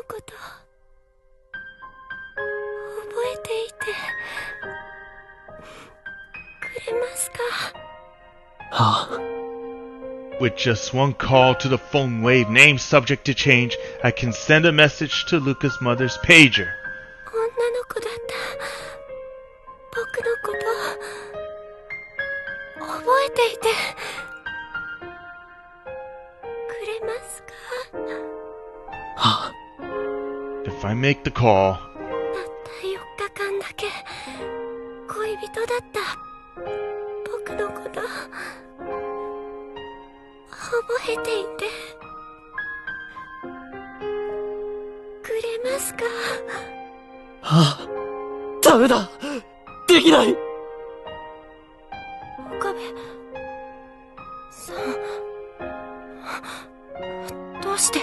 こと覚えていてくれますか？はあ。With just one call to the phone wave, name subject to change, I can send a message to Luka's mother's pager. 女の子だった僕のこと覚えていてくれますか？はあ。If I make the call, たった4日間だけ恋人だった僕のこと覚えていてくれますか？はあ。ダメだ。できない。岡部さん、どうして？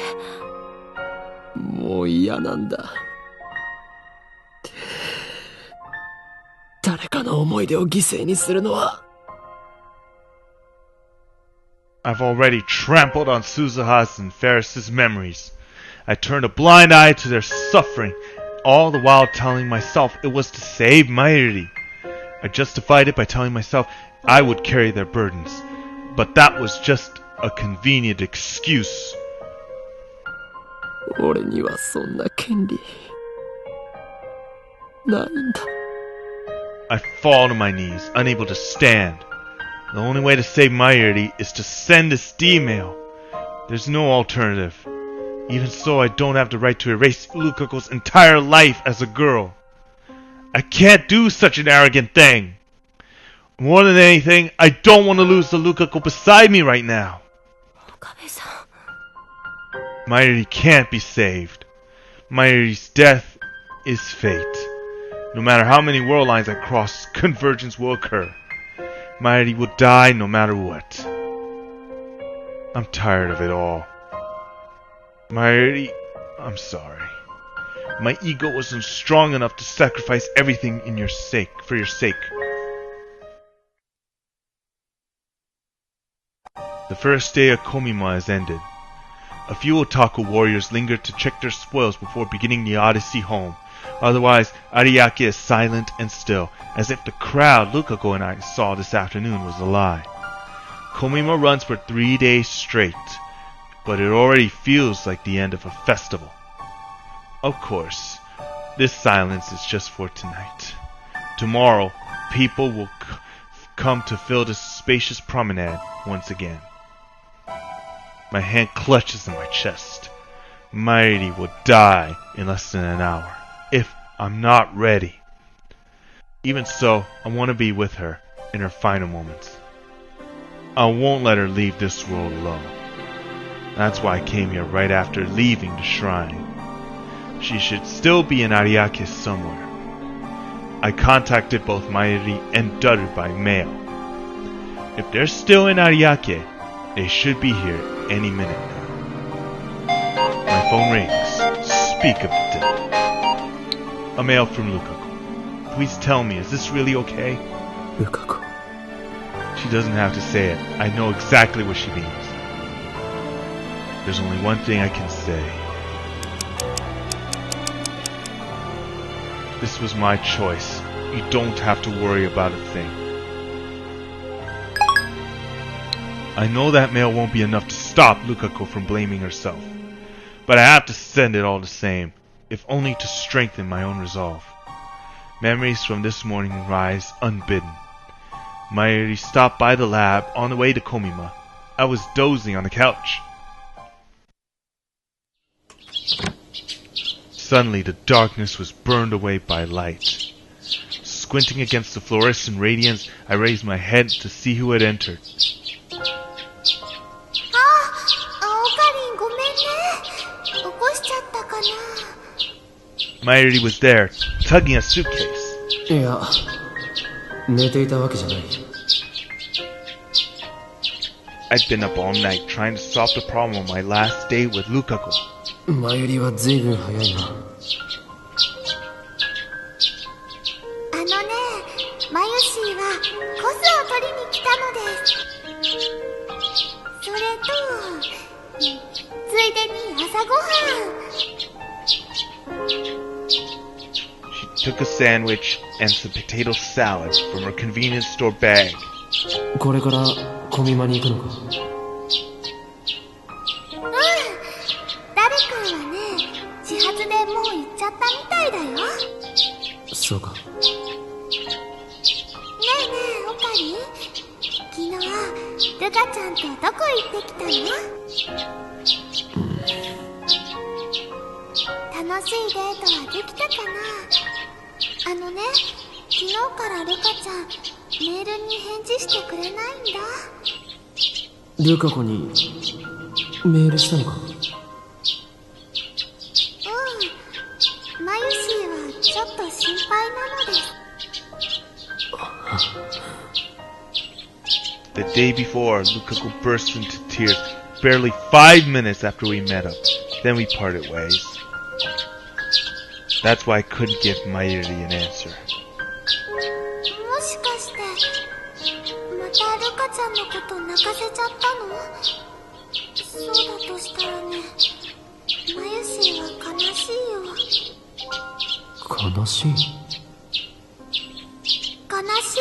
もう嫌なんだ。誰かの思い出を犠牲にするのは。I've already trampled on Suzuha's and Ferris's memories. I turned a blind eye to their suffering, all the while telling myself it was to save Mayuri. I justified it by telling myself I would carry their burdens, but that was just a convenient excuse. 俺にはそんな権利ないんだ。I fall to my knees, unable to stand. The only way to save Mayuri is to send this email. There's no alternative. Even so, I don't have the right to erase Lukako's entire life as a girl. I can't do such an arrogant thing. More than anything, I don't want to lose the Lukako beside me right now. 岡部さん、 Mayuri can't be saved. Mayuri's death is fate. No matter how many world lines I cross, convergence will occur. Mayuri will die no matter what. I'm tired of it all. Mayuri, I'm sorry. My ego wasn't strong enough to sacrifice everything for your sake. The first day of Komima has ended. A few otaku warriors lingered to check their spoils before beginning the odyssey home. Otherwise, Ariake is silent and still, as if the crowd Lukako and I saw this afternoon was a lie. Komima runs for 3 days straight, but it already feels like the end of a festival. Of course, this silence is just for tonight. Tomorrow, people will come to fill this spacious promenade once again. My hand clutches in my chest. Mayuri will die in less than an hour, if I'm not ready. Even so, I want to be with her in her final moments. I won't let her leave this world alone. That's why I came here right after leaving the shrine. She should still be in Ariake somewhere. I contacted both Mayuri and Daru by mail. If they're still in Ariake, they should be here any minute now. My phone rings. Speak of the dead. A mail from Lukako. Please tell me, is this really okay? Lukako. She doesn't have to say it. I know exactly what she means. There's only one thing I can say. This was my choice. You don't have to worry about a thing. I know that mail won't be enough to stop Lukako from blaming herself. But I have to send it all the same, if only to strengthen my own resolve. Memories from this morning rise unbidden. Mayuri stopped by the lab on the way to Komima. I was dozing on the couch. Suddenly the darkness was burned away by light. Squinting against the fluorescent radiance, I raised my head to see who had entered. Mayuri was there, tugging a suitcase. いや、寝ていたわけじゃない。I'd been up all night trying to solve the problem on my last day with Lukako. 前よりは随分早いな。マユシーはコスを取りに来たのです。それと、ついでに朝ごはん。She took a sandwich and some potato salad from her convenience store bag. これからコミマに行くのか？誰かはね、始発でもう行っちゃったみたいだよ。そうか。ねえねえ、オカリン。昨日、ルカちゃんとどこ行ってきたの？楽しいデートはできたかな？昨日からルカちゃん、メールに返事してくれないんだ。ルカ子にメールしたのか？マユシーはちょっと心配なのです。The day before, Lukako burst into tears barely 5 minutes after we met up. Then we parted ways. That's why I couldn't give Mayuri an answer. もしかして、またルカちゃんのこと泣かせちゃったの？そうだとしたらね、マユシーは悲しいよ。悲しい？悲しい。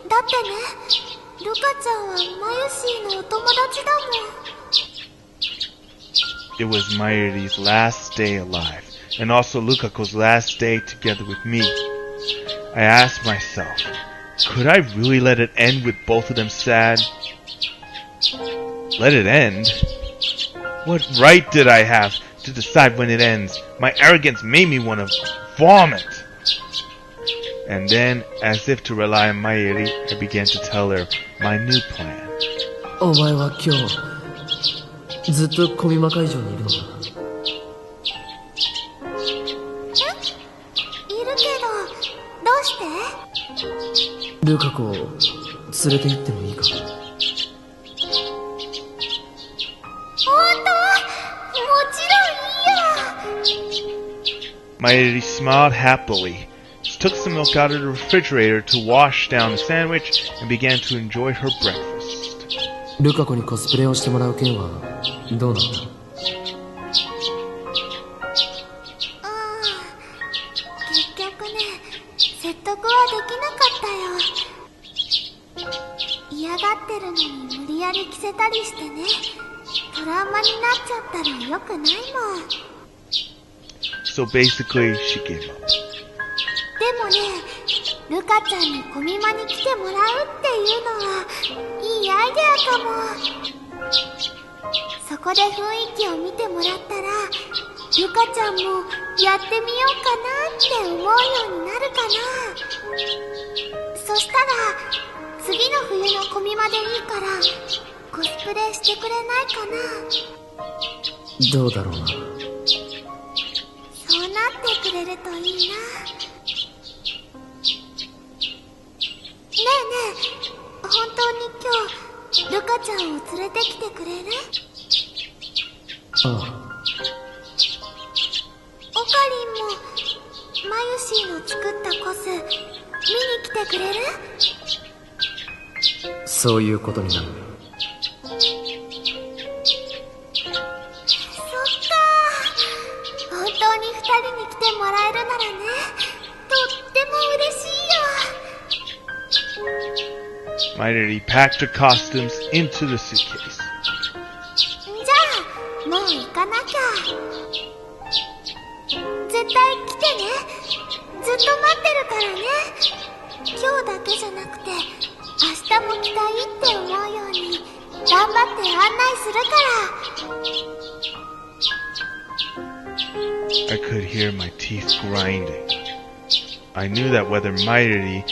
だってね、ルカちゃんはマユシーのお友達だもん。It was Mayuri's last day alive, and also Lukako's last day together with me. I asked myself, could I really let it end with both of them sad? Let it end? What right did I have to decide when it ends? My arrogance made me want to vomit. And then, as if to rely on Mayuri, I began to tell her my new plan. お前は今日ずっとコミマ会場にいるのか？いるけど、どうして？ルカ子を連れて行ってもいいか？本当？もちろんいいよ。Mayuri smiled happily. She took some milk out of the refrigerator to wash down the sandwich and began to enjoy her breakfast. ルカ子にコスプレをしてもらう件はどうなった？結局ね、説得はできなかったよ。嫌がってるのに無理やり着せたりしてね、トラウマになっちゃったら良くないもん。So basically, she gave up. でもね、ルカちゃんにコミマに来てもらうっていうのはいいアイデアかも。そこで雰囲気を見てもらったら、ルカちゃんもやってみようかなって思うようになるかな。そしたら次の冬のコミマでいいからコスプレしてくれないかな。どうだろうな。そうなってくれるといいな。ねえねえ、本当に今日ルカちゃんを連れてきてくれる？ああ。オカリンもマユシーの作ったコス見に来てくれる？そういうことになる。そっか、本当に2人に来てもらえるならね、とっても嬉しいよ。Mayuri packed her costumes into the suitcase. じゃあもう行かなきゃ。絶対来てね。ずっと待ってるからね。今日だけじゃなくて明日も来たいって思うように頑張って案内するから。I could hear my teeth grinding. I knew that whether Mayuri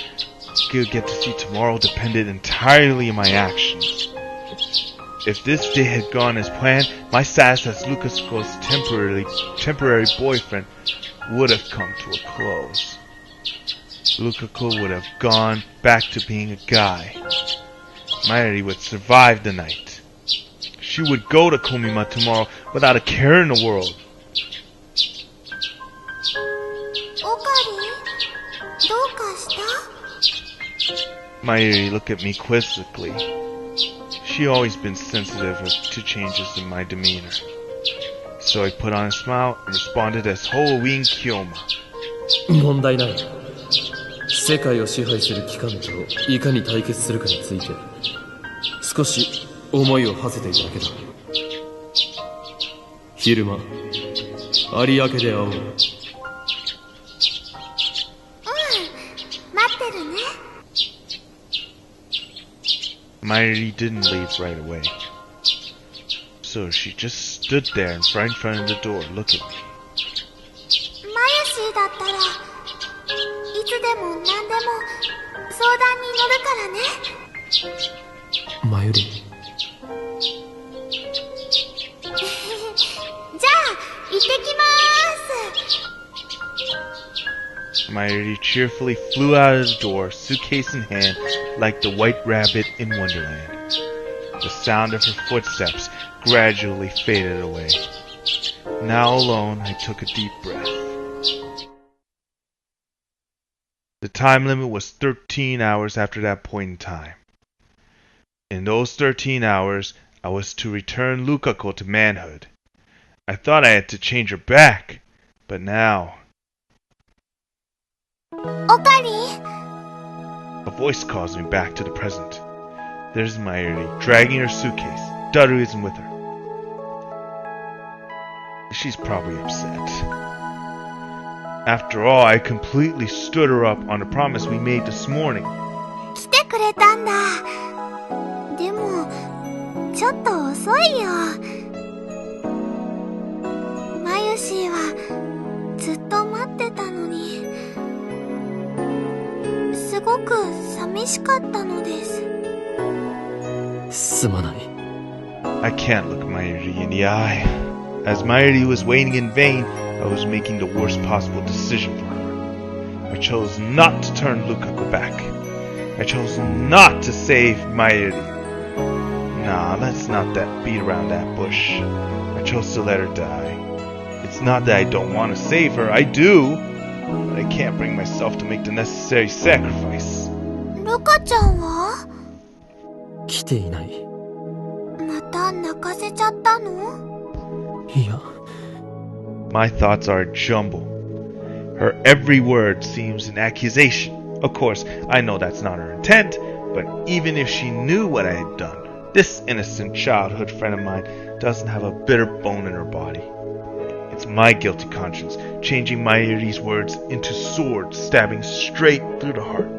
could get to see tomorrow depended entirely on my actions. If this day had gone as planned, my status as Lukako's temporary boyfriend would have come to a close. Lukako would have gone back to being a guy. Mayuri would survive the night. She would go to Komima tomorrow without a care in the world. オカリン、どうかした？ Mayuri looked at me quizzically. She always been sensitive to changes in my demeanor. So I put on a smile and responded as Halloween Kyoma. 問題ない。世界を支配する機関といかに対決するかについて少し思いを馳せていただけだ。昼間有明で会おう。待ってるね。Mayuri didn't leave right away. So she just stood there in front of the door looking at me. マユシーだったらいつでも何でも相談に乗るからね。マユリ。じゃあ行ってきまーす。 Mayuri cheerfully flew out of the door, suitcase in hand, like the white rabbit in Wonderland. The sound of her footsteps gradually faded away. Now alone, I took a deep breath. The time limit was 13 hours after that point in time. In those 13 hours, I was to return Lukako to manhood. I thought I had to change her back, but now... おかり？ A voice calls me back to the present. There's Mayuri, dragging her suitcase. Daru isn't with her. She's probably upset. After all, I completely stood her up on the promise we made this morning. 来てくれたんだ。でもちょっと遅いよ。マユシーはずっと待ってたのに、すごく寂しかったのです。すまない。I can't look Mayuri in the eye. As Mayuri was waiting in vain, I was making the worst possible decision for her. I chose not to turn Lukako back. I chose not to save Mayuri. Nah, let's not beat around that bush. I chose to let her die. It's not that I don't want to save her, I do, but I can't bring myself to make the necessary sacrifice. ルカちゃんは？来ていない。また泣かせちゃったの？いや。My thoughts are a jumble. Her every word seems an accusation. Of course, I know that's not her intent, but even if she knew what I had done, this innocent childhood friend of mine doesn't have a bitter bone in her body. It's my guilty conscience, changing Mayuri's words into swords stabbing straight through the heart.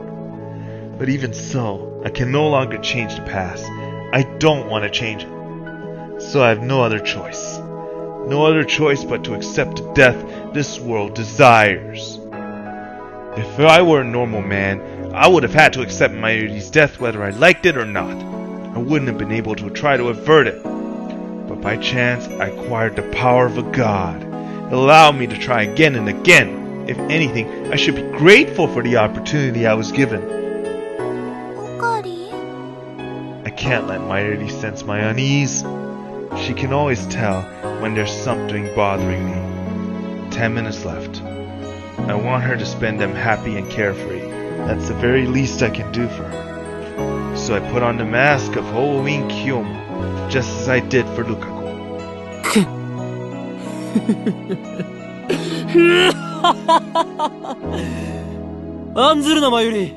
But even so, I can no longer change the past. I don't want to change it. So I have no other choice. No other choice but to accept the death this world desires. If I were a normal man, I would have had to accept Mayuri's death whether I liked it or not. I wouldn't have been able to try to avert it. But by chance, I acquired the power of a god. It allowed me to try again and again. If anything, I should be grateful for the opportunity I was given. おかり？ I can't let Mayuri sense my unease. She can always tell when there's something bothering me. 10 minutes left. I want her to spend them happy and carefree. That's the very least I can do for her. So I put on the mask of Halloween Kyoma, just as I did for Lukako. 案ずるなマユリ。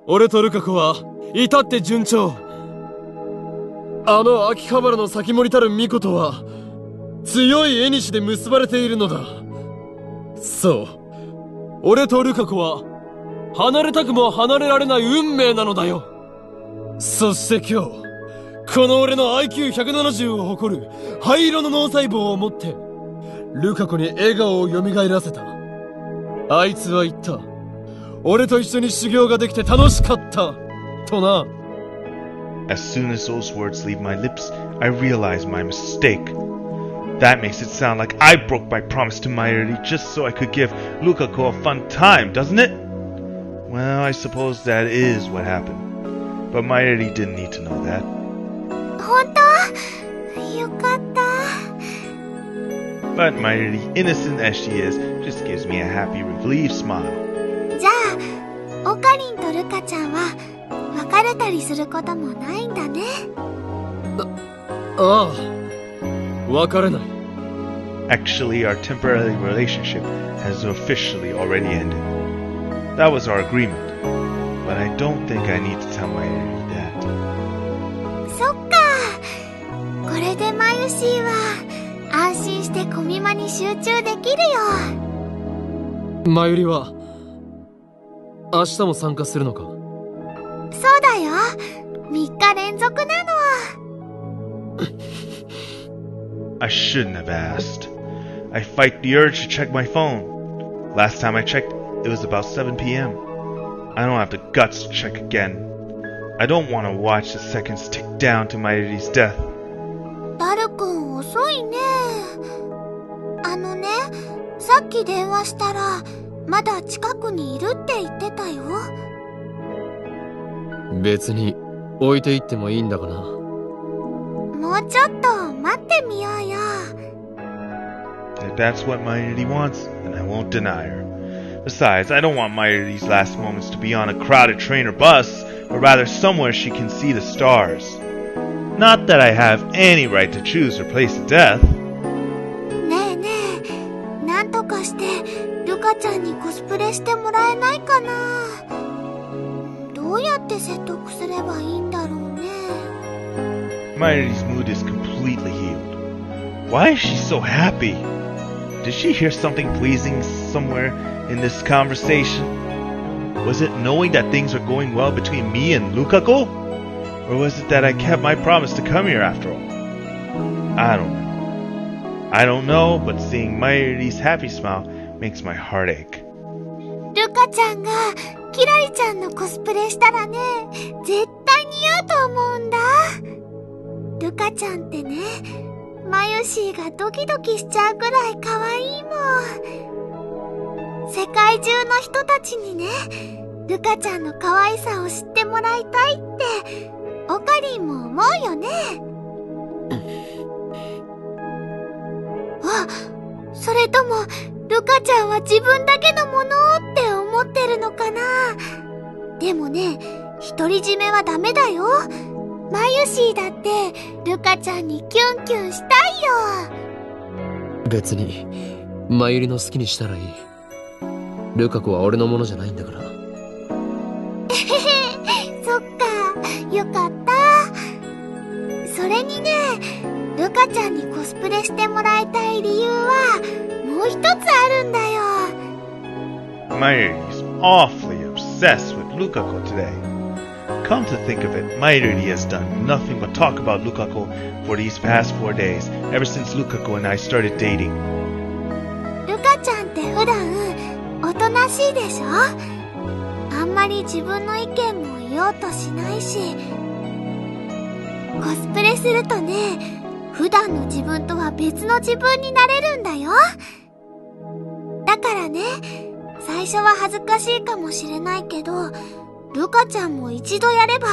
俺とルカ子は至って順調。あの秋葉原の先森たる巫女とは強い縁で結ばれているのだ。そう、俺とルカ子は離れたくも離れられない運命なのだよ。そして今日、この俺の IQ170 を誇る灰色の脳細胞を持ってルカ子に笑顔を蘇らせた。あいつは言った。俺と一緒に修行ができて楽しかったとな。As soon as those words leave my lips, I realize my mistake. That makes it sound like I broke my promise to Mayuri just so I could give Lukako a fun time, doesn't it? Well, I suppose that is what happened. But Mayuri didn't need to know that. 本当？よかった。But Mayuri, innocent as she is, just gives me a happy, relieved smile. じゃあ、オカリンとルカちゃんは別れたりすることもないんだね。ああ、別れない。Actually, our temporary relationship has officially already ended. That was our agreement. But I don't think I need to tell Mayuri that. そっか。これでマユシーは安心してコミマに集中できるよ。マユリは明日も参加するのか？そうだよ。3日連続なの。I shouldn't have asked. I fight the urge to check my phone. Last time I checked, it was about 7 p.m. I don't have the guts to check again. I don't want to watch the seconds tick down to Mayuri's death. ダルくん遅いね。さっき電話したらまだ近くにいるって言ってたよ。別に置いていってもいいんだがな。もうちょっと待ってみようよ。If that's what Mayuri wants, then I won't deny her. Besides, I don't want Mayuri's last moments to be on a crowded train or bus, but rather somewhere she can see the stars. Not that I have any right to choose her place of death. ねえねえ、なんとかしてルカちゃんにコスプレしてもらえないかな。どうやって説得すればいいんだろうね。Mayuri's mood is completely healed. Why is she so happy? Did she hear something pleasing somewhere in this conversation? Was it knowing that things are going well between me and Lukako? Or was it that I kept my promise to come here after all? I don't know, but seeing Mayuri's happy smile makes my heart ache. ルカちゃんがキラリちゃんのコスプレしたらね、絶対似合うと思うんだ。ルカちゃんってね、マユシーがドキドキしちゃうくらい可愛いもん。世界中の人たちにね、ルカちゃんの可愛さを知ってもらいたいってオカリンも思うよね。あ、それともルカちゃんは自分だけのものって思ってるのかな。でもね、独り占めはダメだよ。マユシーだってルカちゃんにキュンキュンしたいよ。別にマユリの好きにしたらいい。ルカ子は俺のものじゃないんだから。そっか、よかった。それにね、ルカちゃんにコスプレしてもらいたい理由はもう一つあるんだよ。Mayuri's awfully obsessed with Lukako today. Come to think of it, Mayuri has done nothing but talk about Lukako for these past 4 days, ever since Lukako and I started dating. ルカちゃんって普段おとなしいでしょ。あんまり自分の意見も言おうとしないし、コスプレするとね、普段の自分とは別の自分になれるんだよ。だからね、最初は恥ずかしいかもしれないけど、ルカちゃんも一度やれば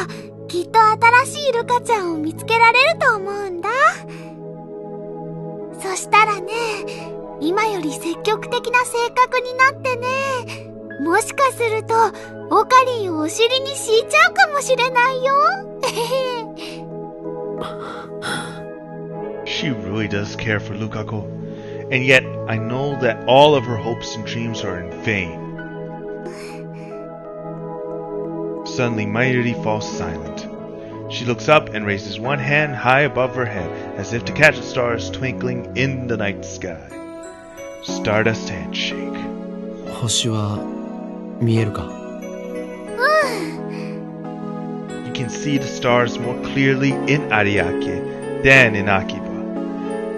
きっと新しいルカちゃんを見つけられると思うんだ。そしたらね、今より積極的な性格になってね、もしかするとオカリンをお尻に敷いちゃうかもしれないよ。She really does care for Lukako, and yet I know that all of her hopes and dreams are in vain. Suddenly, Mayuri falls silent. She looks up and raises one hand high above her head as if to catch the stars twinkling in the night sky. Stardust handshake. 星は見えるか？ You can see the stars more clearly in Ariake than in Akiba.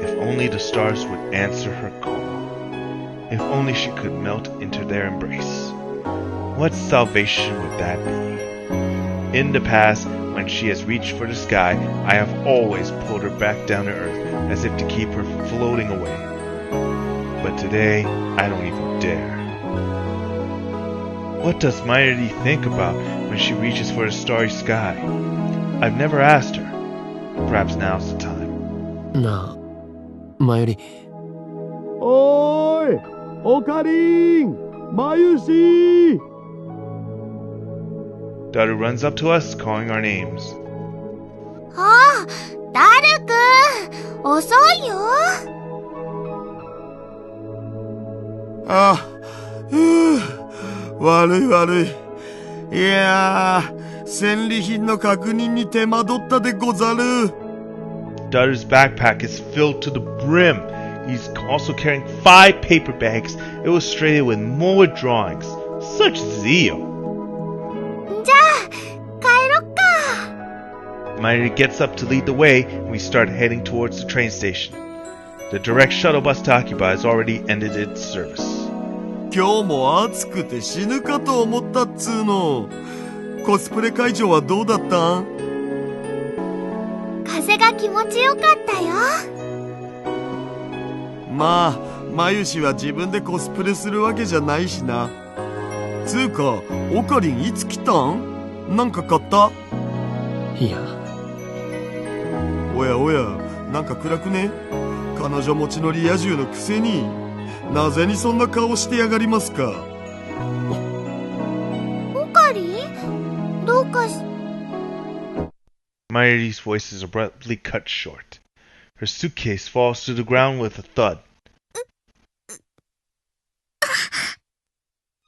If only the stars would answer her call. If only she could melt into their embrace. What salvation would that be? In the past, when she has reached for the sky, I have always pulled her back down to earth as if to keep her from floating away. But today, I don't even dare. What does Mayuri think about when she reaches for the starry sky? I've never asked her. Perhaps now's the time. なあ、マユリ。おーい、オカリン、マユシ。Daru runs up to us, calling our names. ああ、ダルくん、遅いよ。あ、悪い悪い。いやー、戦利品の確認に手間取ったでござる。Dutter's backpack is filled to the brim. He's also carrying 5 paper bags illustrated with more drawings. Such zeal. じゃあ、帰ろっか。Mayuri gets up to lead the way, and we start heading towards the train station. The direct shuttle bus to Akiba has already ended its service. 今日も暑くて死ぬかと思ったっつーの。コスプレ会場はどうだったん？風が気持ちよかったよ。まあ、まゆしは自分でコスプレするわけじゃないしな。つーか、オカリンいつ来たん？なんか買った？いや。おやおや、なんか暗くね？彼女持ちのリア充のくせに、なぜにそんな顔してやがりますか？オカリン？どうかし... Mayuri's voice is abruptly cut short. Her suitcase falls to the ground with a thud.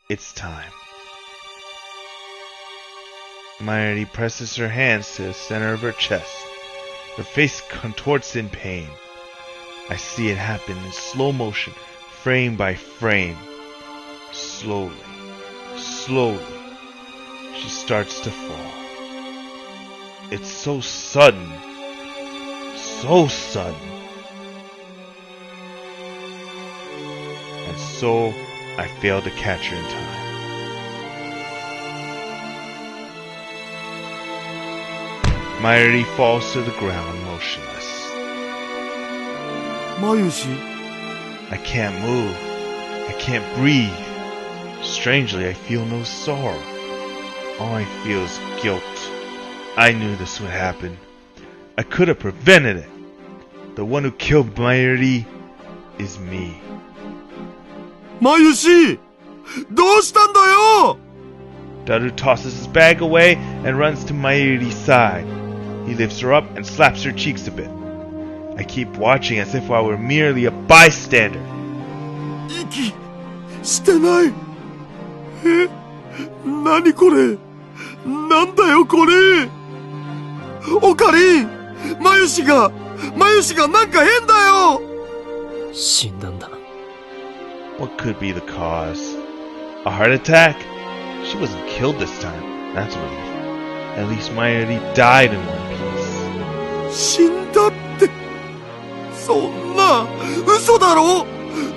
It's time. Mayuri presses her hands to the center of her chest. Her face contorts in pain. I see it happen in slow motion, frame by frame. Slowly, slowly, she starts to fall. It's so sudden. So sudden. And so, I fail to catch her in time. Mayuri falls to the ground motionless. まゆし I can't move. I can't breathe. Strangely, I feel no sorrow. All I feel is guilt. I knew this would happen. I could have prevented it. The one who killed Mayuri is me. まゆしどうしたんだよ Daru tosses his bag away and runs to Mayuri's side. He lifts her up and slaps her cheeks a bit. I keep watching as if I were merely a bystander. 息してないえ何これなんだよこれオカリンまゆしがなんか変だよ死んだんだ。What could be the cause? A heart attack? She wasn't killed this time. That's a relief. At least Mayuri died in one piece. 死んだってそんな嘘だろ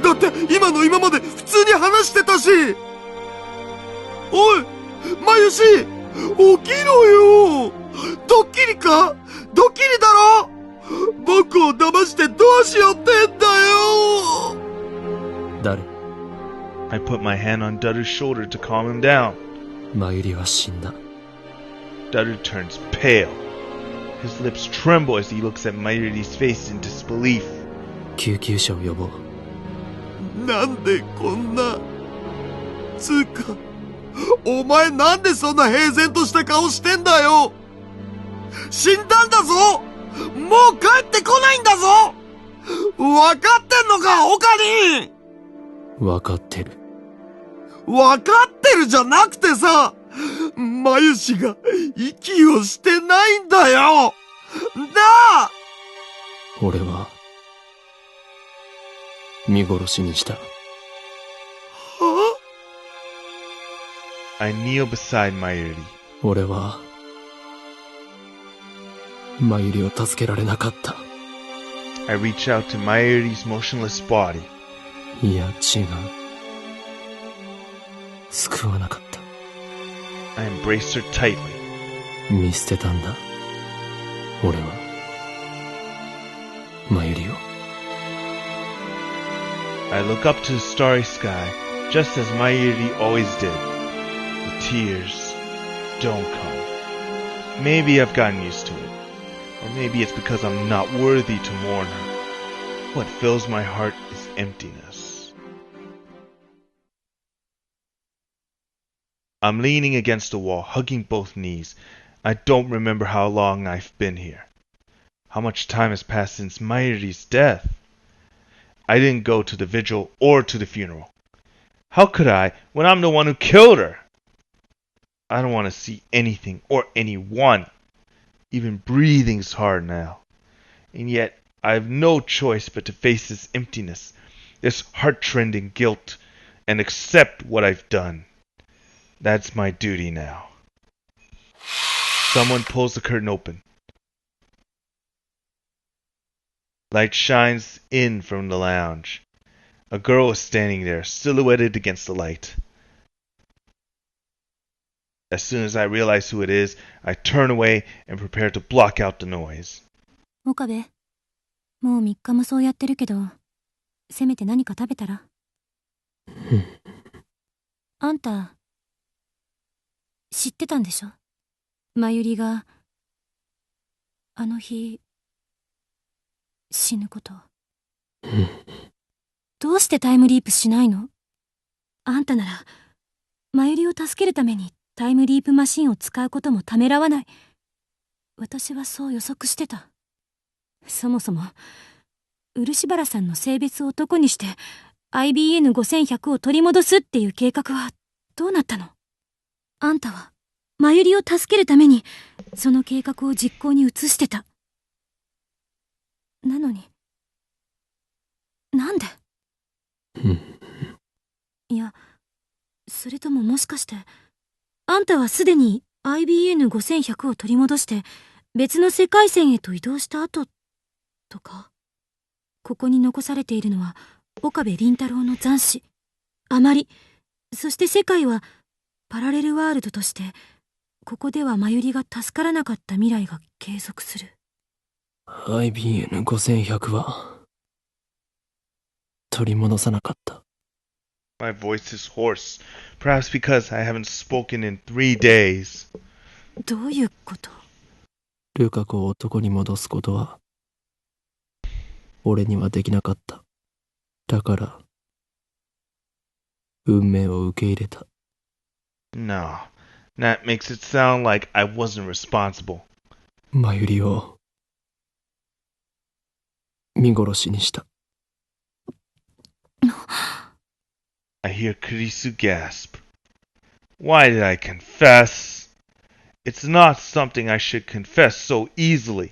だって今の今まで普通に話してたしおいまゆし起きろよドッキリかドッキリだろ僕を騙してどうしようってんだよ誰？ I put my hand on Daru's shoulder to calm him down. マユリは死んだ。 Daru turns pale. His lips tremble as he looks at Mayuri's face in disbelief. 救急車を呼ぼう。なんでこんなつうかお前なんでそんな平然とした顔してんだよ死んだんだぞもう帰ってこないんだぞわかってんのかオカリンわかってる。わかってるじゃなくてさまゆしが息をしてないんだよなあ俺は見殺しにした。は I kneel beside Mayuri. 俺はマユリを助けられなかった。 I reach out to Mayuri's motionless body. いや違う。救わなかった。 I embrace her tightly. 見捨てたんだ。俺はマユリを。 I look up to the starry sky, just as Mayuri always did. The tears don't come. Maybe I've gotten used to it. Or maybe it's because I'm not worthy to mourn her. What fills my heart is emptiness. I'm leaning against the wall, hugging both knees. I don't remember how long I've been here. How much time has passed since Mayuri's death? I didn't go to the vigil or to the funeral. How could I when I'm the one who killed her? I don't want to see anything or anyone. Even breathing's hard now. And yet I have no choice but to face this emptiness, this heart-rending guilt, and accept what I've done. That's my duty now. Someone pulls the curtain open. Light shines in from the lounge. A girl is standing there, silhouetted against the light. As soon as I realize who it is, I turn away and prepare to block out the noise. 岡部、もう3日もそうやってるけど、せめて何か食べたら。あんた、知ってたんでしょ？まゆりが、あの日、死ぬこと。どうしてタイムリープしないの？あんたなら、まゆりを助けるためにタイムリープマシンを使うこともためらわない。私はそう予測してた。そもそも、漆原さんの性別を男にして IBN5100 を取り戻すっていう計画はどうなったの？あんたは、まゆりを助けるために、その計画を実行に移してた。なのに、なんで？いや、それとももしかして、あんたはすでに IBN5100 を取り戻して別の世界線へと移動した後とか？ここに残されているのは岡部倫太郎の残滓、あまり、そして世界はパラレルワールドとして、ここではまゆりが助からなかった未来が継続する。IBN5100 は取り戻さなかった。My voice is hoarse, perhaps because I haven't spoken in 3 days. どういうこと？ルカ子を男に戻すことは俺にはできなかった。だから運命を受け入れた。 No, that makes it sound like I wasn't responsible. まゆりを見殺しにした。I hear Kurisu gasp. Why did I confess? It's not something I should confess so easily.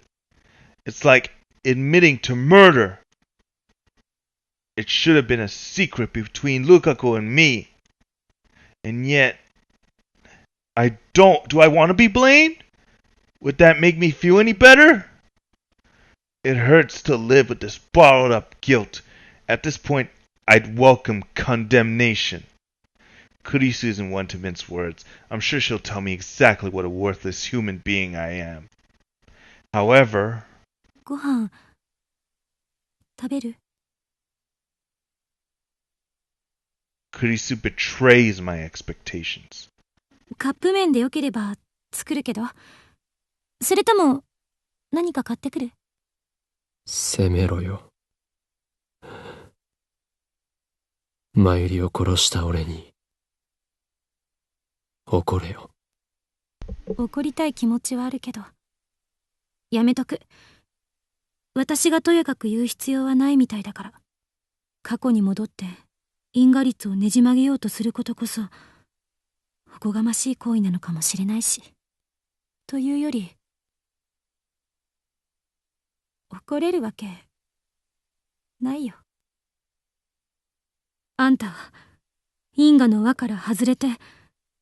It's like admitting to murder. It should have been a secret between Lukako and me. And yet, I don't. Do I want to be blamed? Would that make me feel any better? It hurts to live with this bottled up guilt. At this point, I'd welcome condemnation. Kurisu isn't one to mince words. I'm sure she'll tell me exactly what a worthless human being I am. However... ご飯、食べる？ Kurisu betrays my expectations. カップ麺でよければ作るけど。それとも、何か買ってくる？責めろよ。まゆりを殺した俺に怒れよ。怒りたい気持ちはあるけど、やめとく。私がとやかく言う必要はないみたいだから。過去に戻って因果律をねじ曲げようとすることこそおこがましい行為なのかもしれないし。というより、怒れるわけないよ。あんたは因果の輪から外れて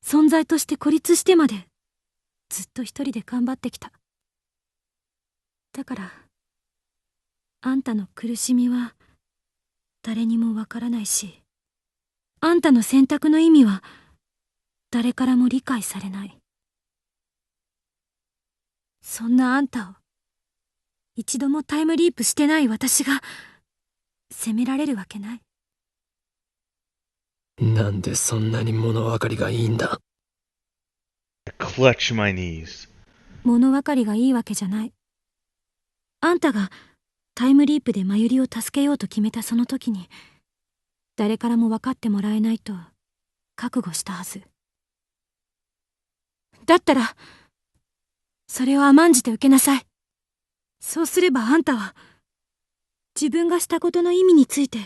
存在として孤立してまでずっと一人で頑張ってきた。だからあんたの苦しみは誰にもわからないし、あんたの選択の意味は誰からも理解されない。そんなあんたを一度もタイムリープしてない私が責められるわけない。なんでそんなに物分かりがいいんだ。 I clutch my knees. 物分かりがいいわけじゃない。あんたがタイムリープでまゆりを助けようと決めたその時に、誰からも分かってもらえないと覚悟したはず。だったらそれを甘んじて受けなさい。そうすればあんたは自分がしたことの意味について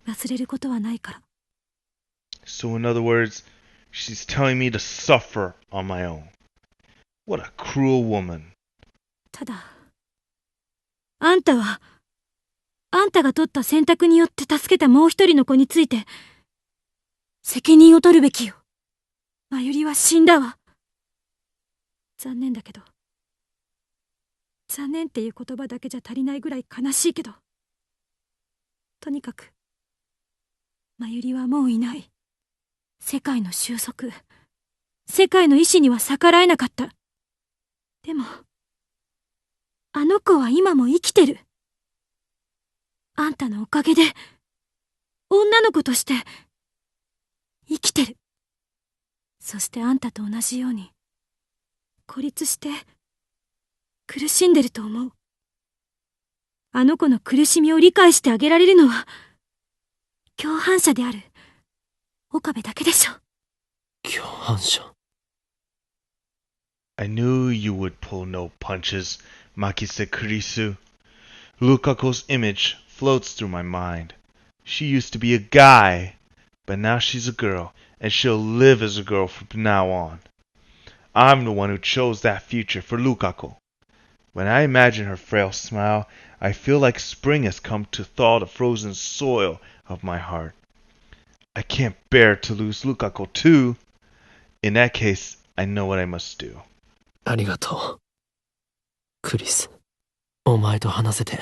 忘れることはないから。So in other words, she's telling me to suffer on my own. What a cruel woman. ただ、あんたは、あんたが取った選択によって助けたもう一人の子について、責任を取るべきよ。まゆりは死んだわ。残念だけど、残念っていう言葉だけじゃ足りないぐらい悲しいけど、とにかく、まゆりはもういない。世界の収束、世界の意志には逆らえなかった。でも、あの子は今も生きてる。あんたのおかげで、女の子として、生きてる。そしてあんたと同じように、孤立して、苦しんでると思う。あの子の苦しみを理解してあげられるのは、共犯者である、岡部だけでしょ。共犯者。I knew you would pull no punches, Makise Kurisu. Lukako's image floats through my mind. She used to be a guy, but now she's a girl, and she'll live as a girl from now on. I'm the one who chose that future for Lukako. When I imagine her frail smile, I feel like spring has come to thaw the frozen soil of my heart. I can't bear to lose Lukako too. In that case, I know what I must do. ありがとう。クリス、お前と話せて、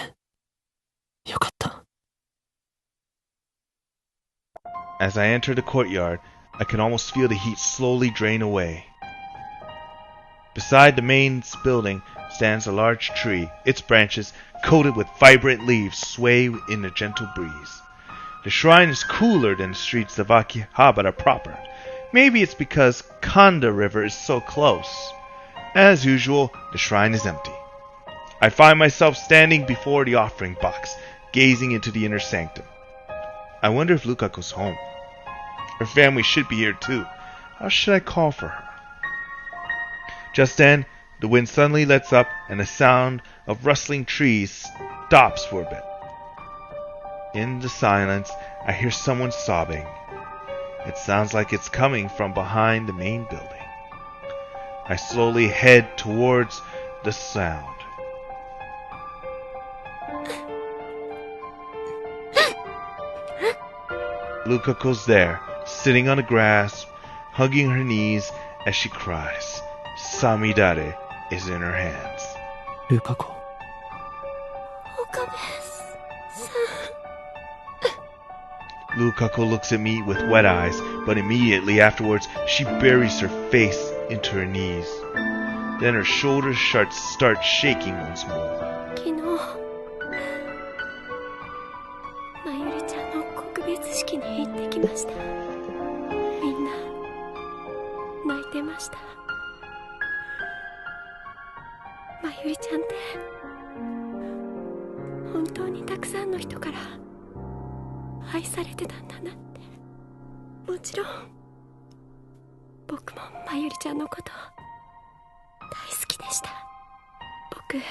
よかった。As I enter the courtyard, I can almost feel the heat slowly drain away. Beside the main building stands a large tree. Its branches, coated with vibrant leaves, sway in a gentle breeze. The shrine is cooler than the streets of Akihabara proper. Maybe it's because Kanda River is so close. As usual, the shrine is empty. I find myself standing before the offering box, gazing into the inner sanctum. I wonder if Lukako's home. Her family should be here too. How should I call for her? Just then, the wind suddenly lets up and the sound of rustling trees stops for a bit. In the silence, I hear someone sobbing. It sounds like it's coming from behind the main building. I slowly head towards the sound. Lukako's there, sitting on the grass, hugging her knees as she cries. Samidare is in her hands. ルカコ。岡部さん。Lukako looks at me with wet eyes, but immediately afterwards she buries her face into her knees. Then her shoulders start shaking once more. 昨日、まゆりちゃんの告別式に行ってきました。みんな、泣いてました。まゆりちゃんって、本当にたくさんの人から愛されてたんだなって。もちろん、僕もまゆりちゃんのこと大好きでした。僕、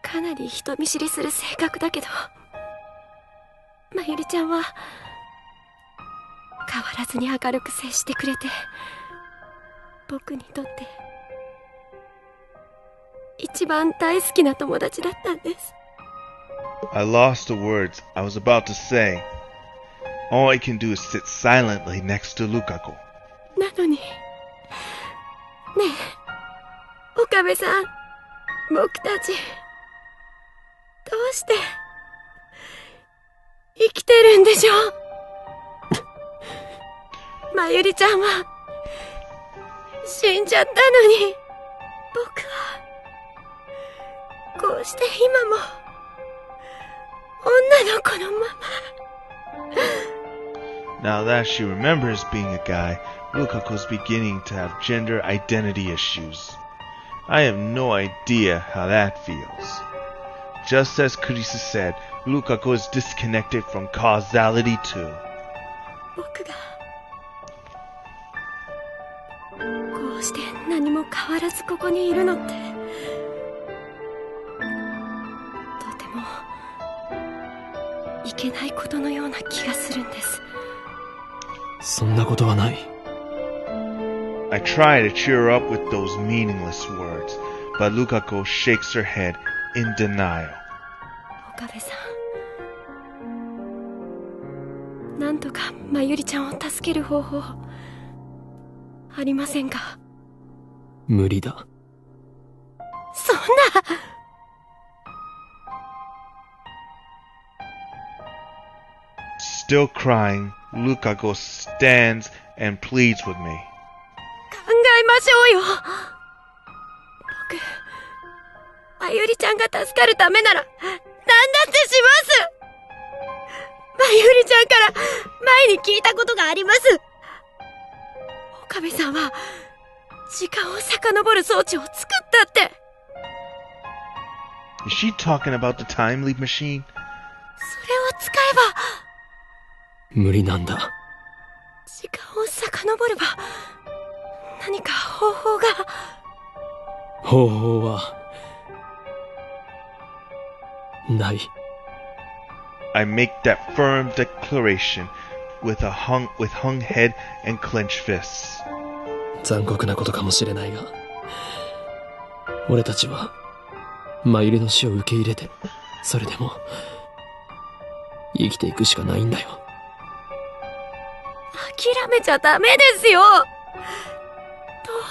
かなり人見知りする性格だけど、まゆりちゃんは変わらずに明るく接してくれて、僕にとって一番大好きな友達だったんです。I lost the words I was about to say. All I can do is sit silently next to Lukako. なのに、ねえ、岡部さん、僕たち、どうして、生きてるんでしょう。まゆりちゃんは、死んじゃったのに、僕は、こうして今も、女の子のまま。Now that she remembers being a guy, Lukako's beginning to have gender identity issues. I have no idea how that feels. Just as Kurisa said, Lukako is disconnected from causality too. 僕がこうして何も変わらずここにいるのってとてもいけないことのような気がするんです。そんなことはない。I try to cheer her up with those meaningless words, but Lukako shakes her head in denial. 岡部さん、なんとかまゆりちゃんを助ける方法ありませんか？無理だ。そんな。Still crying, Lukako stands and pleads with me. 考えましょうよ。僕、まゆりちゃんが助かるためなら何だってします。まゆりちゃんから前に聞いたことがあります。岡部さんは時間を遡る装置を作ったって。Is she talking about the time leap machine? それを使えば。無理なんだ。時間を遡れば何か方法が。方法はない。I make that firm declaration with hung head and clenched fists. 残酷なことかもしれないが、俺たちはまゆりの死を受け入れて、それでも生きていくしかないんだよ。諦めちゃダメですよ。ど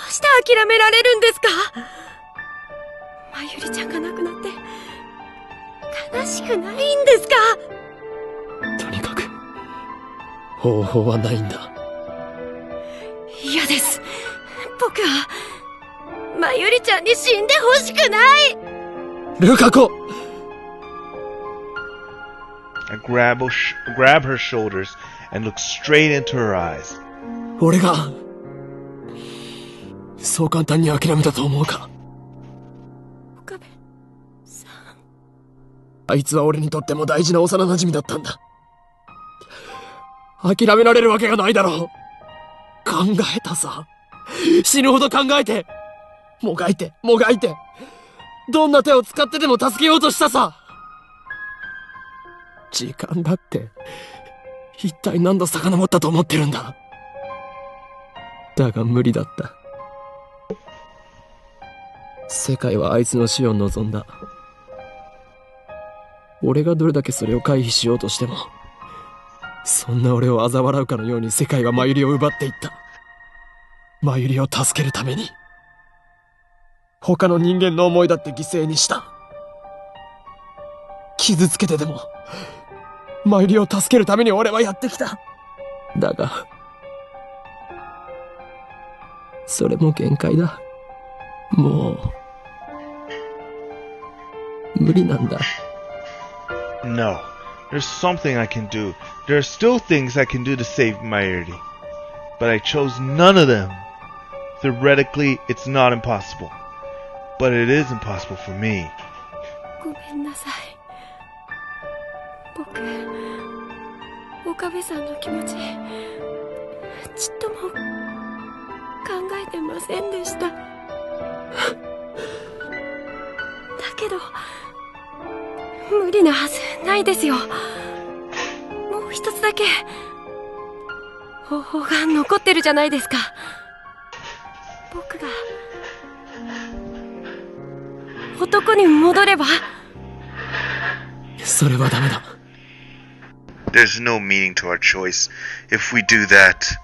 うして諦められるんですか？まゆりちゃんが亡くなって悲しくないんですか？とにかく方法はないんだ。嫌です。僕はまゆりちゃんに死んでほしくない。ルカコ。I grab her shoulders and look straight into her eyes. 俺がそう簡単に諦めたと思うか？岡部さん。あいつは俺にとっても大事な幼馴染だったんだ。諦められるわけがないだろう。考えたさ。死ぬほど考えて、もがいて、どんな手を使ってでも助けようとしたさ。時間だって、一体何度遡ったと思ってるんだ。だが無理だった。世界はあいつの死を望んだ。俺がどれだけそれを回避しようとしても、そんな俺を嘲笑うかのように世界はまゆりを奪っていった。まゆりを助けるために、他の人間の思いだって犠牲にした。傷つけてでも、まゆりを助けるために俺はやってきた。だが、それも限界だ。もう、無理なんだ。No, there's something I can do. There are still things I can do to save Mayuri. But I chose none of them. Theoretically, it's not impossible. But it is impossible for me. ごめんなさい。僕、岡部さんの気持ち、ちっとも考えてませんでした。だけど、無理なはずないですよ。もう一つだけ方法が残ってるじゃないですか。僕が男に戻れば。それはダメだ。There's no meaning to our choice. If we do that,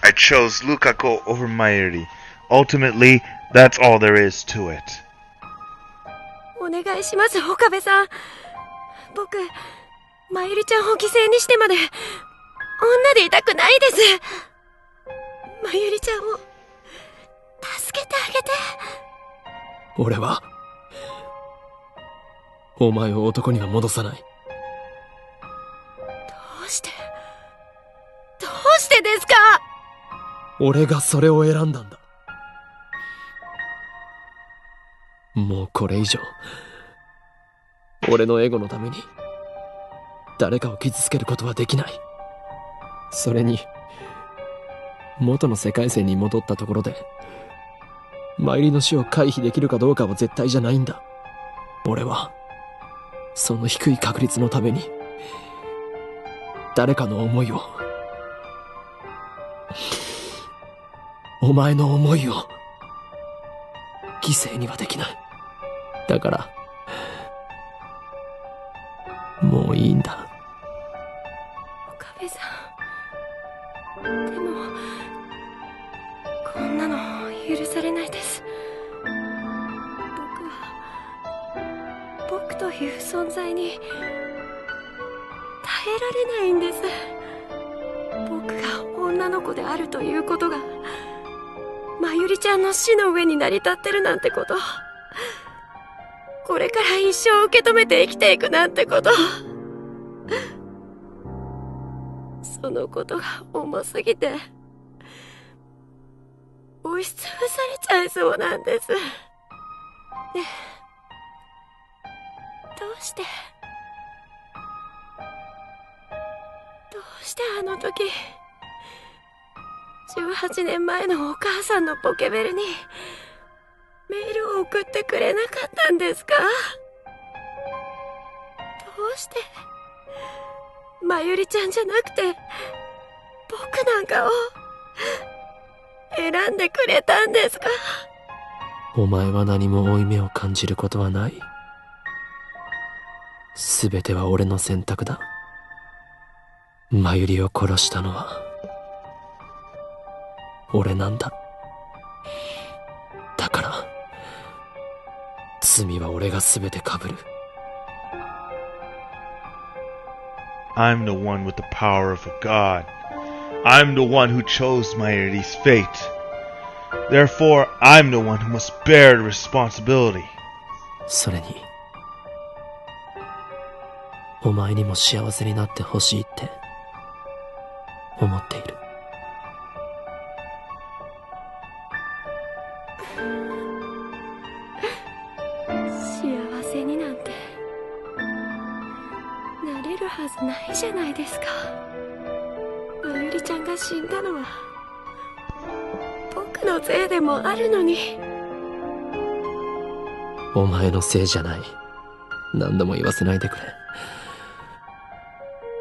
I chose Lukako over Mayuri. Ultimately, that's all there is to it. お願いします、岡部さん。僕、まゆりちゃんを犠牲にしてまで女でいたくないです。まゆりちゃんを助けてあげて。俺はお前を男には戻さない。どうしてですか？俺がそれを選んだんだ。もうこれ以上俺のエゴのために誰かを傷つけることはできない。それに元の世界線に戻ったところでまゆりの死を回避できるかどうかは絶対じゃないんだ。俺はその低い確率のために誰かの思いをお前の思いを犠牲にはできない。だからもういいんだ。岡部さん、でもこんなの許されないです。僕という存在に耐えられないんです。僕が女の子であるということがまゆりちゃんの死の上に成り立ってるなんてこと、これから一生受け止めて生きていくなんてこと、そのことが重すぎて押しつぶされちゃいそうなんです。ねえ、どうしてあの時18年前のお母さんのポケベルにメールを送ってくれなかったんですか？どうしてまゆりちゃんじゃなくて僕なんかを選んでくれたんですか？お前は何も負い目を感じることはない。すべては俺の選択だ。まゆりを殺したのは俺なんだ。だから罪は俺がすべて被る。I'm the one with the power of a god. I'm the one who chose Mayuri's fate. Therefore, I'm the one who must bear the responsibility. それにお前にも幸せになってほしいって思っている。幸せになんてなれるはずないじゃないですか。まゆりちゃんが死んだのは僕のせいでもあるのに。お前のせいじゃない。何度も言わせないでくれ。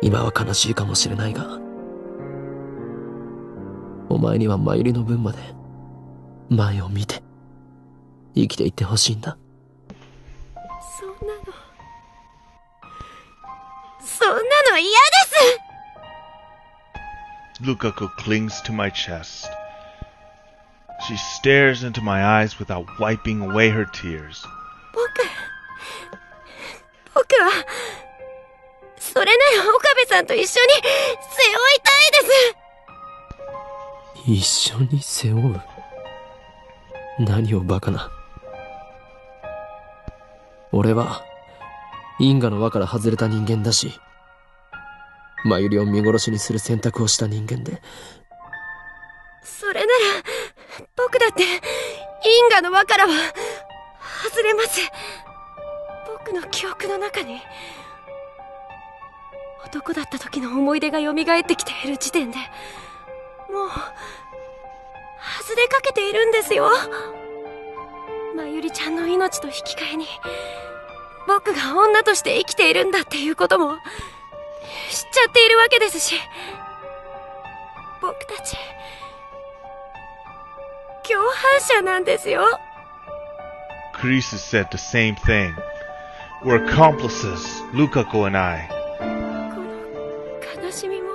今は悲しいかもしれないが、お前にはまゆりの分まで前を見て生きていってほしいんだ。そんなの嫌です。 Lukako clings to my chest. She stares into my eyes without wiping away her tears. 僕はそれなら岡部さんと一緒に背負いたいです。一緒に背負う？何をバカな。俺は因果の輪から外れた人間だし、まゆりを見殺しにする選択をした人間で。それなら僕だって因果の輪からは外れます。僕の記憶の中に男だった時の思い出が蘇ってきている時点でもう外れかけているんですよ。まゆりちゃんの命と引き換えに僕が女として生きているんだっていうことも知っちゃっているわけですし、僕たち共犯者なんですよ。 Chris said the same thing. We're accomplices, Lukako and I. この悲しみも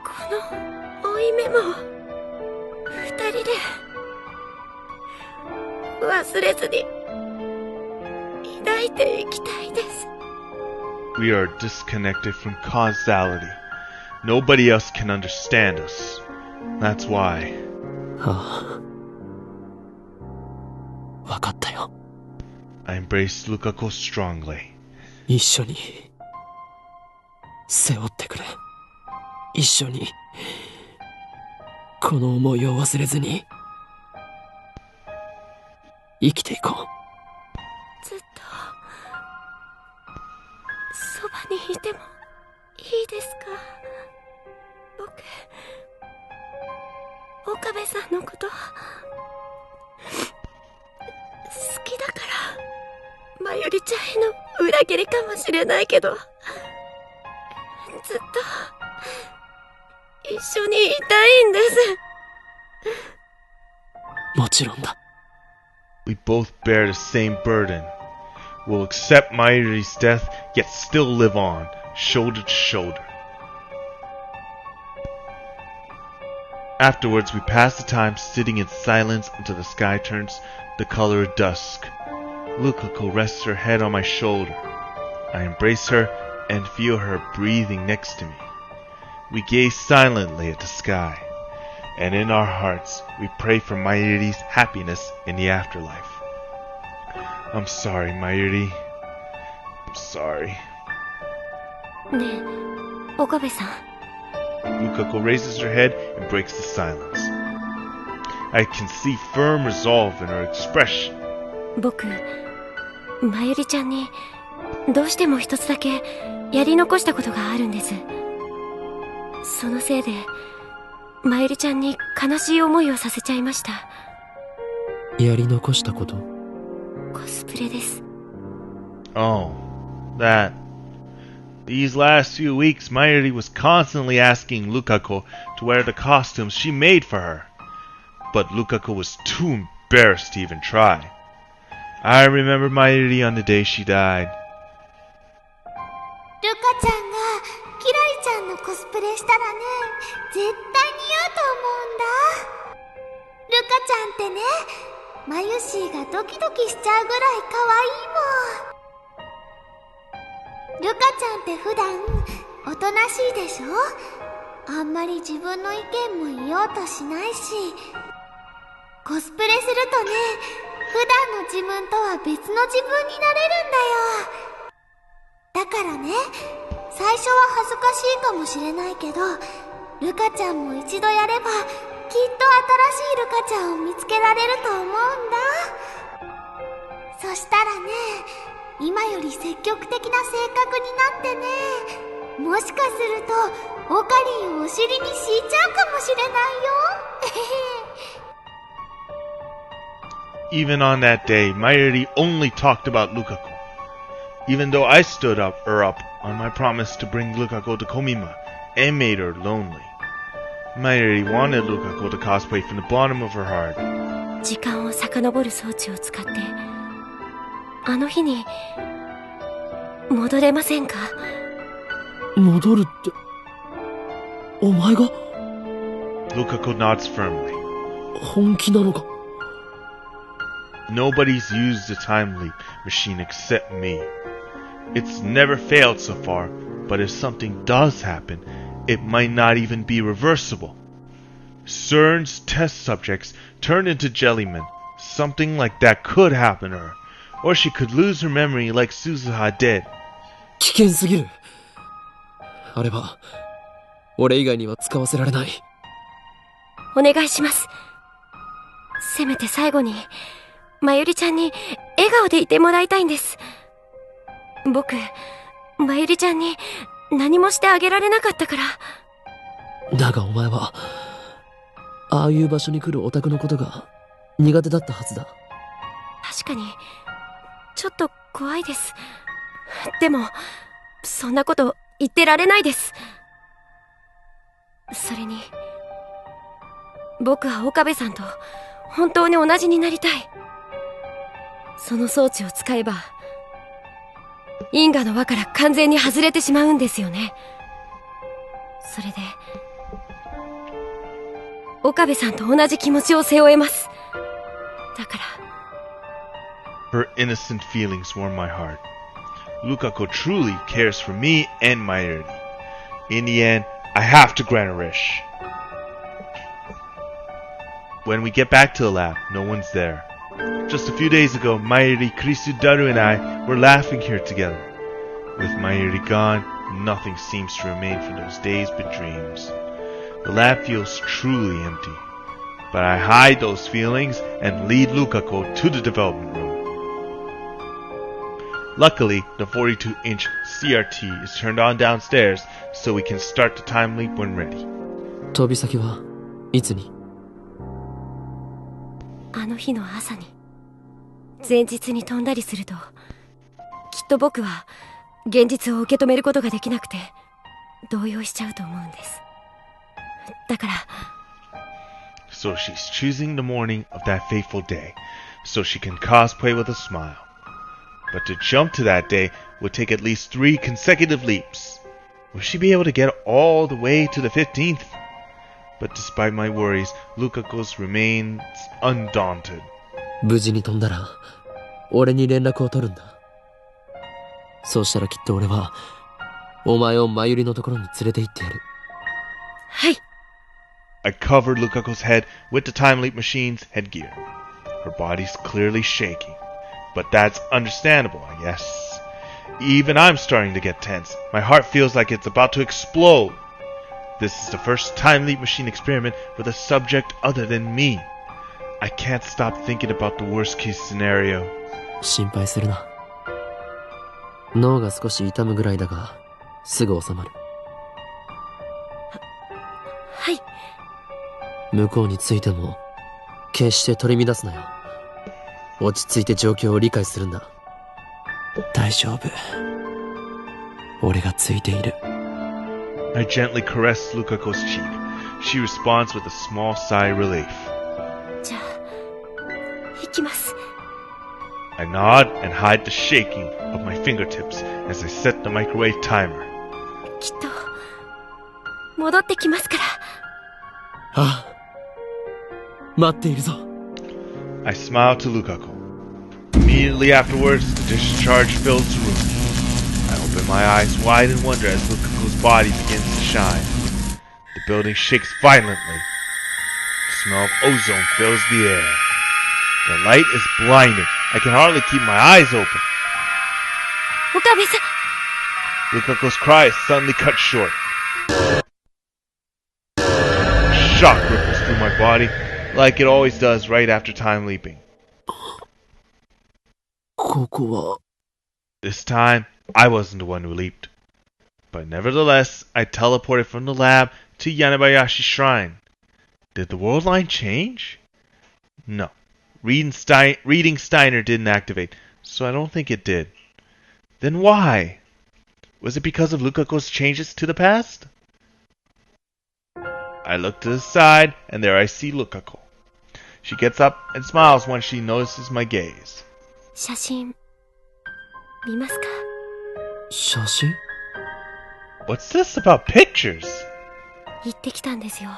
この負い目も二人で忘れずに抱いていきたいです。 We are disconnected from causality. Nobody else can understand us. That's why. ああ、わかったよ。I embraced Lukako strongly. 一緒に背負ってくれ。一緒にこの思いを忘れずに生きていこう。ずっとそばにいてもいいですか？僕岡部さんのこと好きだから、まゆりちゃんへの裏切りかもしれないけど、ずっと一緒にいたいんです。もちろんだ。We both bear the same burden. We'll accept Mayuri's death, yet still live on, shoulder to shoulder. Afterwards, we pass the time sitting in silence until the sky turns the color of dusk. Lukako rests her head on my shoulder. I embrace her and feel her breathing next to me. We gaze silently at the sky, and in our hearts, we pray for Mayuri's happiness in the afterlife. I'm sorry, Mayuri. I'm sorry. ねえ、岡部さん。Lukako raises her head and breaks the silence. I can see firm resolve in her expression. 僕、まゆりちゃんにどうしても一つだけやり残したことがあるんです。そのせいでまゆりちゃんに悲しい思いをさせちゃいました。やり残したこと？コスプレです。Oh, that. These last few weeks, Mayuri was constantly asking Lukako to wear the costumes she made for her. But Lukako was too embarrassed to even try. I remember Mayuri on the day she died. ルカちゃんがキラリちゃんのコスプレしたらね、絶対似合うと思うんだ。ルカちゃんってね、マユシーがドキドキしちゃうぐらい可愛いもん。ルカちゃんって普段おとなしいでしょ。あんまり自分の意見も言おうとしないし、コスプレするとね、普段の自分とは別の自分になれるんだよ。だからね、最初は恥ずかしいかもしれないけど、ルカちゃんも一度やればきっと新しいルカちゃんを見つけられると思うんだ。そしたらね、今より積極的な性格になってね、もしかするとオカリンをお尻に敷いちゃうかもしれないよ。Even on that day, Mayuri only talked about Lukako. Even though I stood her up on my promise to bring Lukako to Komima and made her lonely. Mayuri wanted Lukako to cosplay from the bottom of her heart. 時間を遡る装置を使ってあの日に戻れませんか？戻るって、お前が？ Lukako nods firmly. 本気なのか？ Nobody's used the time leap machine except me. It's never failed so far, but if something does happen, it might not even be reversible. CERN's test subjects turned into jellymen. Something like that could happen to her. Or she could lose her memory like Suzuha did. 危険すぎる。あれば、俺以外には使わせられない。お願いします。せめて最後にまゆりちゃんに笑顔でいてもらいたいんです。僕、まゆりちゃんに何もしてあげられなかったから。だがお前は、ああいう場所に来るオタクのことが苦手だったはずだ。確かに、ちょっと怖いです。でも、そんなこと言ってられないです。それに、僕は岡部さんと本当に同じになりたい。その装置を使えば、因果の輪から完全に外れてしまうんですよね。それで、岡部さんと同じ気持ちを背負えます。だから。Her innocent feelings warm my heart. Lukako truly cares for me and Mayuri. In the end, I have to grant a wish. When we get back to the lab, no one's there. Just a few days ago, Mayuri, Krisudaru, and I were laughing here together. With Mayuri gone, nothing seems to remain from those days but dreams. The lab feels truly empty. But I hide those feelings and lead Lukako to the development room. Luckily, the 42-inch CRT is turned on downstairs, so we can start the time leap when ready. 飛び先はいつに？あの日の朝に。前日に飛んだりすると、きっと僕は現実を受け止めることができなくて動揺しちゃうと思うんです。だから So she's choosing the morning of that fateful day, so she can cosplay with a smile. But to jump to that day would take at least 3 consecutive leaps. Will she be able to get all the way to the 15th? But despite my worries, Lukako remains undaunted. 無事に飛んだら、俺に連絡を取るんだ。そうしたらきっと俺は、お前を真由里のところに連れて行ってやる。はい。I covered Lukako's head with the time leap machine's headgear. Her body's clearly shaking, but that's understandable, I guess. Even I'm starting to get tense. My heart feels like it's about to explode. This is the first time leap machine experiment with a subject other than me. I can't stop thinking about the worst case scenario. 心配するな。脳が少し痛むぐらいだが、すぐ収まる。はい。向こうについても、決して取り乱すなよ。落ち着いて状況を理解するんだ。大丈夫。俺がついている。I gently caress Lukako's cheek. She responds with a small sigh of relief. じゃあ、行きます。I nod and hide the shaking of my fingertips as I set the microwave timer. きっと、戻ってきますから。ああ。待っているぞ。I smile to Lukako. Immediately afterwards, the discharge fills the room. I open my eyes wide in wonder as Lukako's body begins to shine. The building shakes violently. The smell of ozone fills the air. The light is blinding. I can hardly keep my eyes open. 岡部さん。 Lukako's cry is suddenly cut short. Shock ripples through my body, like it always does right after time leaping. ここは。This time, I wasn't the one who leaped. But nevertheless, I teleported from the lab to Yanabayashi Shrine. Did the world line change? No. Reading Steiner didn't activate, so I don't think it did. Then why? Was it because of Lukako's changes to the past? I look to the side, and there I see Lukako. She gets up and smiles when she notices my gaze. 写真、見ますか？写真？ What's this about pictures? 行ってきたんですよ。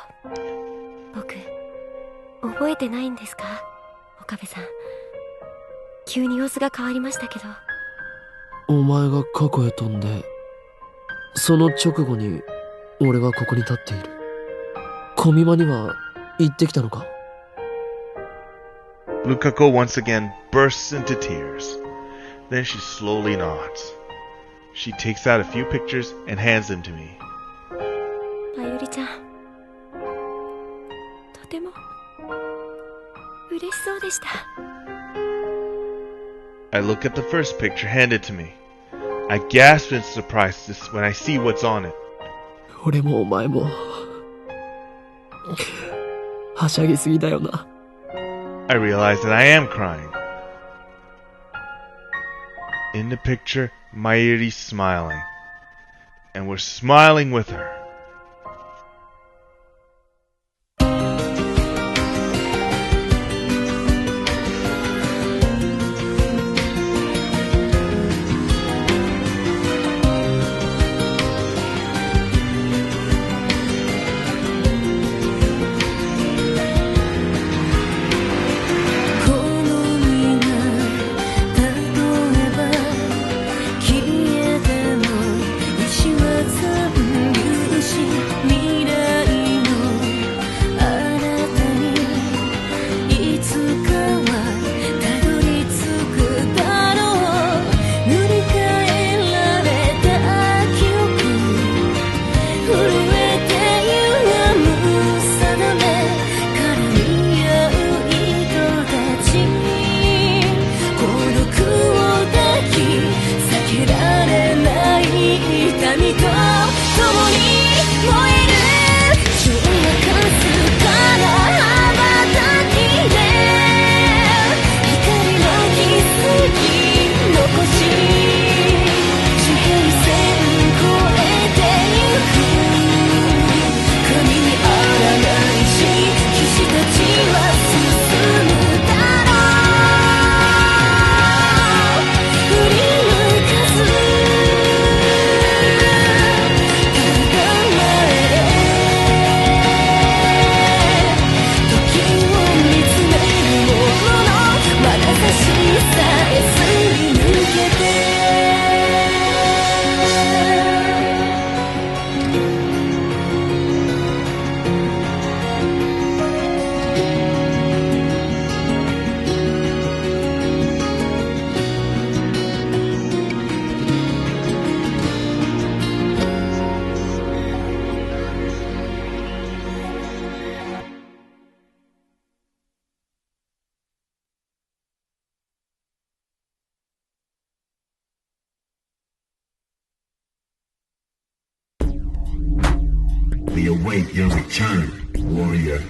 僕、覚えてないんですか？岡部さん。急に様子が変わりましたけど。お前が過去へ飛んで、その直後に俺はここに立っている。小見間には行ってきたのか？ Lukako once again bursts into tears. Then she slowly nods. She takes out a few pictures and hands them to me. まゆりちゃん、とても嬉しそうでした。I look at the first picture handed to me. I gasp in surprise when I see what's on it. 俺もお前もはしゃぎすぎだよな。I realize that I am crying. In the picture, Mayuri's smiling. And we're smiling with her. await your return, warrior.